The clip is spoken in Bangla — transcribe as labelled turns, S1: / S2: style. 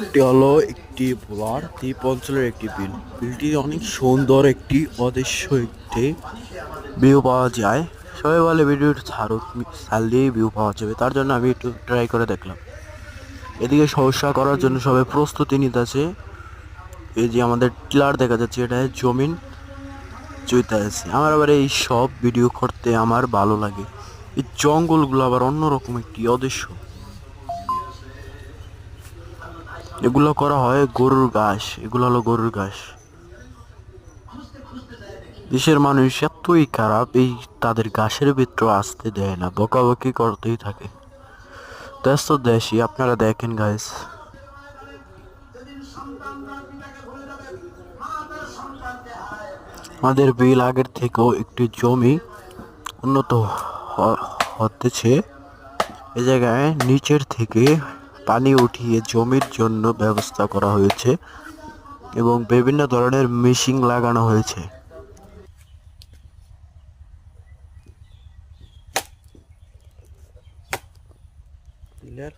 S1: এটি হলো একটি ভোলার দ্বীপ অঞ্চলের একটি বিল। বিলটি অনেক সুন্দর একটি অদৃশ্য একটি ভিউ পাওয়া যায়। সবাই বলে ভিডিওটি ছাড় দিয়েই ভিউ পাওয়া যাবে, তার জন্য আমি একটু ট্রাই করে দেখলাম। এদিকে সমস্যা করার জন্য সবাই প্রস্তুতি নিতেছে। এই যে আমাদের টিলার দেখা যাচ্ছে, এটা জমিন জুইতে আছে। আমার আবার এই সব ভিডিও করতে আমার ভালো লাগে। এই জঙ্গলগুলো আবার অন্যরকম একটি অদৃশ্য। এগুলো করা হয় গরুর ঘাস, এগুলো হলো গরুর ঘাস। দেশের মানুষ এতই খারাপ, এই তাদের ঘাসের ভিতর আসতে দেয় না, বকাবকি করতেই থাকে। দেশ তো দেশই, আপনারা দেখেন গাইস। আমাদের বিল আগের থেকেও একটি জমি উন্নত হতেছে। এ জায়গায় নিচের থেকে পানি উঠিয়ে জমির জন্য ব্যবস্থা করা হয়েছে এবং বিভিন্ন ধরনের মেশিন লাগানো হয়েছে। ক্লিয়ার।